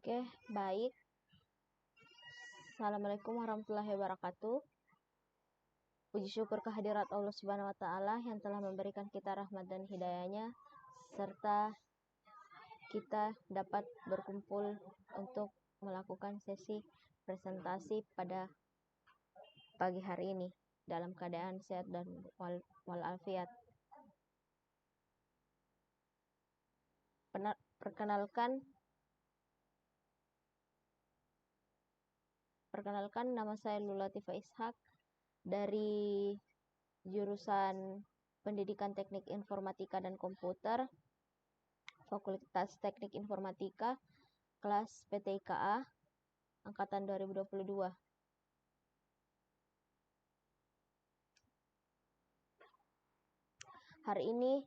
Oke, baik. Assalamualaikum warahmatullahi wabarakatuh. Puji syukur kehadirat Allah Subhanahu wa Ta'ala yang telah memberikan kita rahmat dan hidayahnya, serta kita dapat berkumpul untuk melakukan sesi presentasi pada pagi hari ini dalam keadaan sehat dan walafiat. Perkenalkan, nama saya Lulatifah Ishak dari jurusan Pendidikan Teknik Informatika dan Komputer, Fakultas Teknik Informatika, kelas PTIKA, angkatan 2022. Hari ini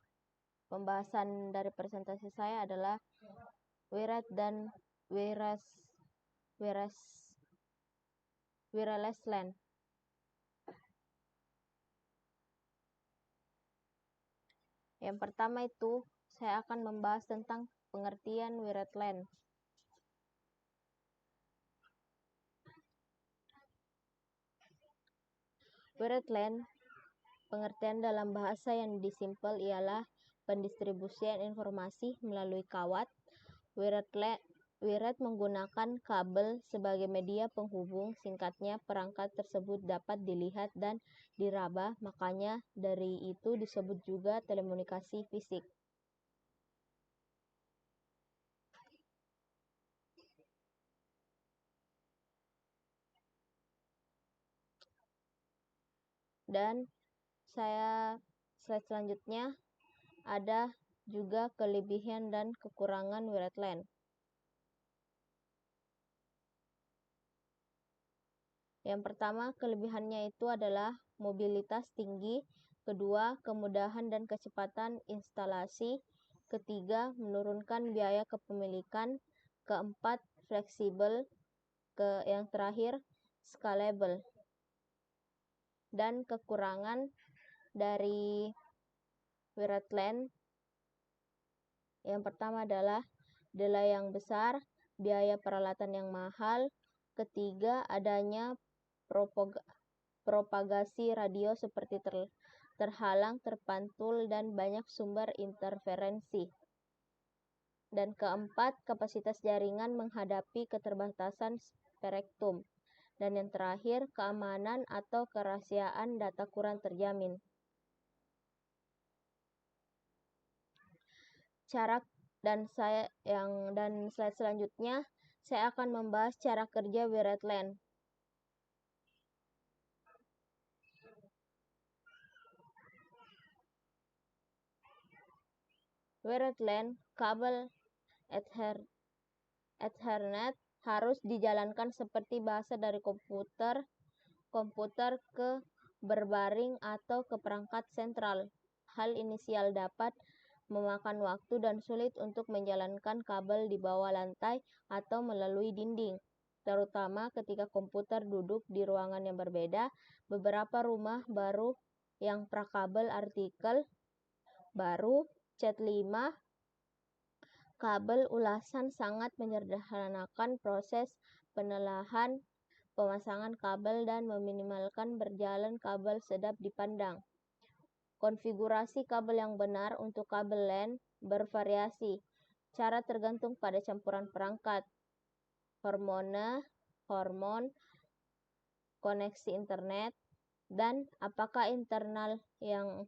pembahasan dari presentasi saya adalah wireless dan wireless LAN. Yang pertama itu saya akan membahas tentang pengertian wireless LAN. Wireless LAN, pengertian dalam bahasa yang disimpel ialah pendistribusian informasi melalui kawat. Wireless menggunakan kabel sebagai media penghubung. Singkatnya, perangkat tersebut dapat dilihat dan diraba, makanya dari itu disebut juga telekomunikasi fisik. Dan slide selanjutnya ada juga kelebihan dan kekurangan wireless LAN. Yang pertama, kelebihannya itu adalah mobilitas tinggi. Kedua, kemudahan dan kecepatan instalasi. Ketiga, menurunkan biaya kepemilikan. Keempat, fleksibel. Yang terakhir, scalable. Dan kekurangan dari wireless LAN yang pertama adalah delay yang besar, biaya peralatan yang mahal. Ketiga, adanya propagasi radio seperti terhalang, terpantul, dan banyak sumber interferensi. Dan keempat, kapasitas jaringan menghadapi keterbatasan spektrum. Dan yang terakhir, keamanan atau kerahasiaan data kurang terjamin. Dan slide selanjutnya saya akan membahas cara kerja wireless LAN. Wireless LAN, kabel Ethernet harus dijalankan seperti bahasa dari komputer ke berbaring atau ke perangkat sentral. Hal inisial dapat memakan waktu dan sulit untuk menjalankan kabel di bawah lantai atau melalui dinding, terutama ketika komputer duduk di ruangan yang berbeda. Beberapa rumah baru yang prakabel artikel baru Cat5 kabel ulasan sangat menyederhanakan proses penelahan, pemasangan kabel, dan meminimalkan berjalan kabel sedap dipandang. Konfigurasi kabel yang benar untuk kabel LAN bervariasi. Cara tergantung pada campuran perangkat, hormon, koneksi internet, dan apakah internal yang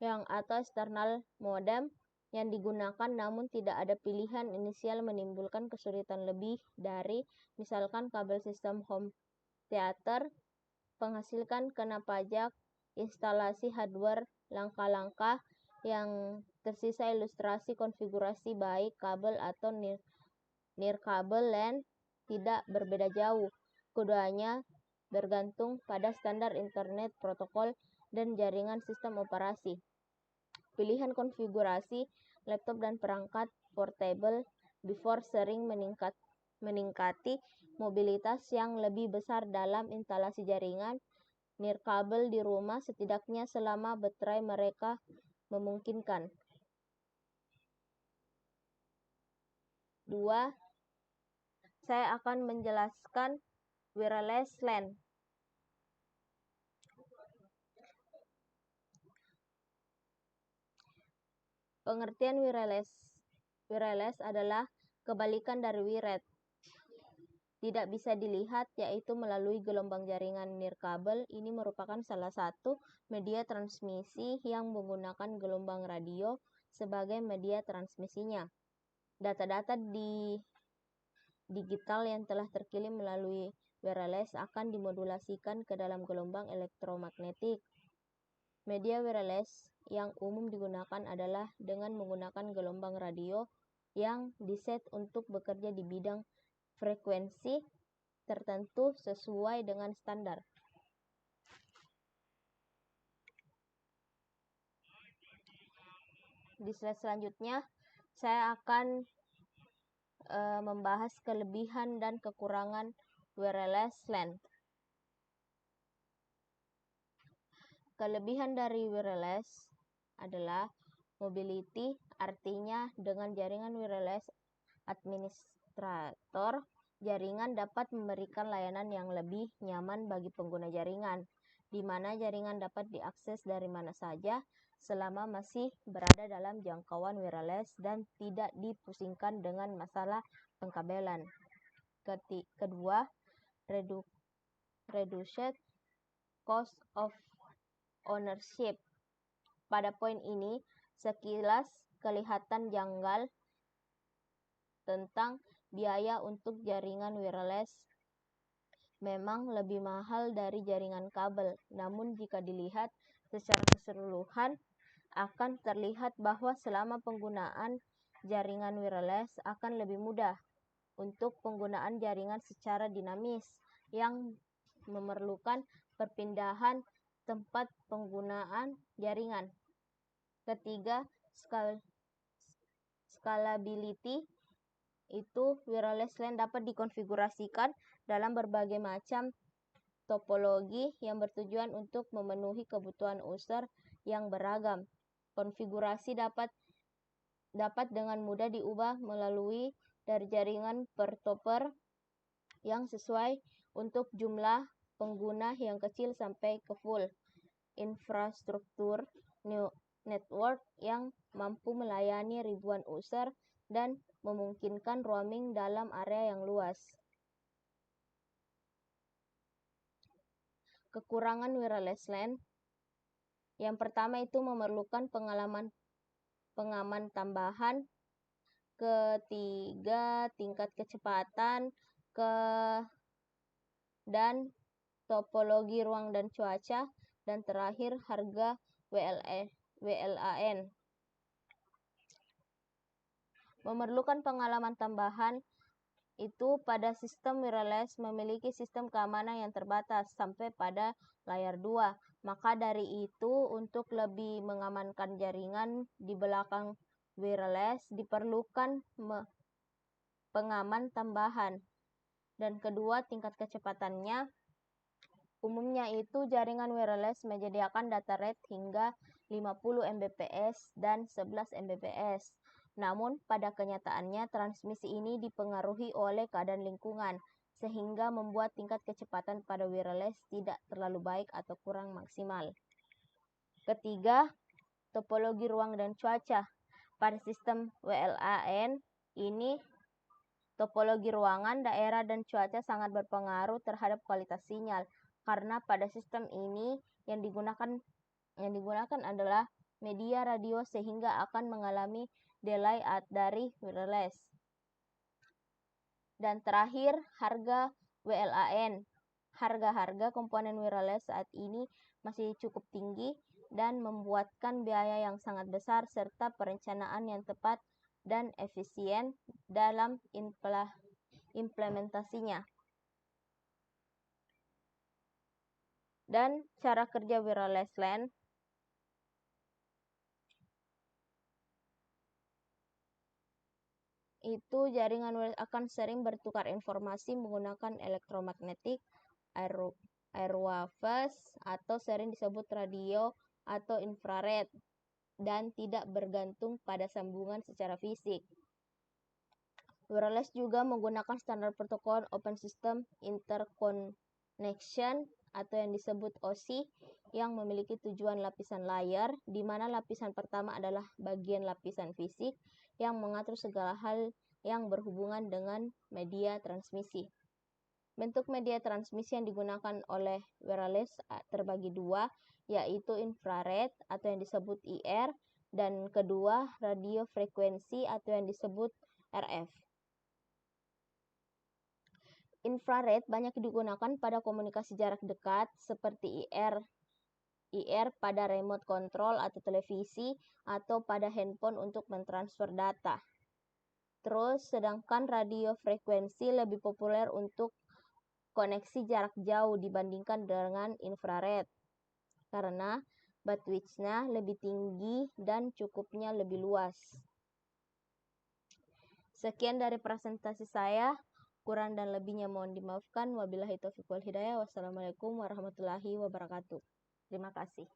atau eksternal modem yang digunakan, namun tidak ada pilihan inisial menimbulkan kesulitan lebih dari misalkan kabel sistem home theater, penghasilkan kena pajak, instalasi hardware, langkah-langkah yang tersisa ilustrasi konfigurasi baik kabel atau nirkabel LAN tidak berbeda jauh. Keduanya bergantung pada standar internet protokol dan jaringan sistem operasi. Pilihan konfigurasi laptop dan perangkat portable before sering meningkati mobilitas yang lebih besar dalam instalasi jaringan nirkabel di rumah, setidaknya selama baterai mereka memungkinkan. 2. saya akan menjelaskan wireless LAN. Pengertian wireless adalah kebalikan dari wired. Tidak bisa dilihat, yaitu melalui gelombang jaringan nirkabel. Ini merupakan salah satu media transmisi yang menggunakan gelombang radio sebagai media transmisinya. Data-data digital yang telah terkirim melalui wireless akan dimodulasikan ke dalam gelombang elektromagnetik. Media wireless yang umum digunakan adalah dengan menggunakan gelombang radio yang diset untuk bekerja di bidang frekuensi tertentu sesuai dengan standar. Di slide selanjutnya, saya akan membahas kelebihan dan kekurangan wireless LAN. Kelebihan dari wireless adalah mobility, artinya dengan jaringan wireless administrator jaringan dapat memberikan layanan yang lebih nyaman bagi pengguna jaringan, di mana jaringan dapat diakses dari mana saja selama masih berada dalam jangkauan wireless dan tidak dipusingkan dengan masalah pengkabelan. Kedua, reduced cost of ownership. Pada poin ini, sekilas kelihatan janggal tentang biaya untuk jaringan wireless memang lebih mahal dari jaringan kabel. Namun jika dilihat secara keseluruhan, akan terlihat bahwa selama penggunaan jaringan wireless akan lebih mudah untuk penggunaan jaringan secara dinamis yang memerlukan perpindahan tempat penggunaan jaringan. Ketiga, scalability, itu wireless LAN dapat dikonfigurasikan dalam berbagai macam topologi yang bertujuan untuk memenuhi kebutuhan user yang beragam. Konfigurasi dapat dengan mudah diubah melalui dari jaringan per topper yang sesuai untuk jumlah pengguna yang kecil sampai ke full infrastruktur network yang mampu melayani ribuan user dan memungkinkan roaming dalam area yang luas. Kekurangan wireless LAN. Yang pertama itu memerlukan pengaman tambahan. Ketiga, tingkat kecepatan. Dan topologi ruang dan cuaca. Dan terakhir, harga WLAN. Memerlukan pengalaman tambahan itu pada sistem wireless memiliki sistem keamanan yang terbatas sampai pada layer 2. Maka dari itu, untuk lebih mengamankan jaringan di belakang wireless diperlukan pengaman tambahan. Dan kedua, tingkat kecepatannya. Umumnya itu jaringan wireless menyediakan data rate hingga 50 Mbps dan 11 Mbps. Namun, pada kenyataannya transmisi ini dipengaruhi oleh keadaan lingkungan, sehingga membuat tingkat kecepatan pada wireless tidak terlalu baik atau kurang maksimal. Ketiga, topologi ruang dan cuaca. Pada sistem WLAN ini, topologi ruangan, daerah, dan cuaca sangat berpengaruh terhadap kualitas sinyal, karena pada sistem ini yang digunakan adalah media radio sehingga akan mengalami delay dari wireless. Dan terakhir, harga WLAN. Harga-harga komponen wireless saat ini masih cukup tinggi dan membuatkan biaya yang sangat besar serta perencanaan yang tepat dan efisien dalam implementasinya. Dan cara kerja wireless LAN. Itu jaringan wireless akan sering bertukar informasi menggunakan elektromagnetik, airwaves, atau sering disebut radio atau infrared, dan tidak bergantung pada sambungan secara fisik. Wireless juga menggunakan standar protokol Open System Interconnection atau yang disebut OSI yang memiliki tujuan lapisan layar, di mana lapisan pertama adalah bagian lapisan fisik yang mengatur segala hal yang berhubungan dengan media transmisi. Bentuk media transmisi yang digunakan oleh wireless terbagi dua, yaitu infrared atau yang disebut IR, dan kedua radio frekuensi atau yang disebut RF. Infrared banyak digunakan pada komunikasi jarak dekat seperti IR pada remote control atau televisi atau pada handphone untuk mentransfer data. Terus, sedangkan radio frekuensi lebih populer untuk koneksi jarak jauh dibandingkan dengan infrared karena bandwidth-nya lebih tinggi dan cukupnya lebih luas. Sekian dari presentasi saya. Kurang dan lebihnya mohon dimaafkan. Wabillahi taufiq wal hidayah. Wassalamualaikum warahmatullahi wabarakatuh. Terima kasih.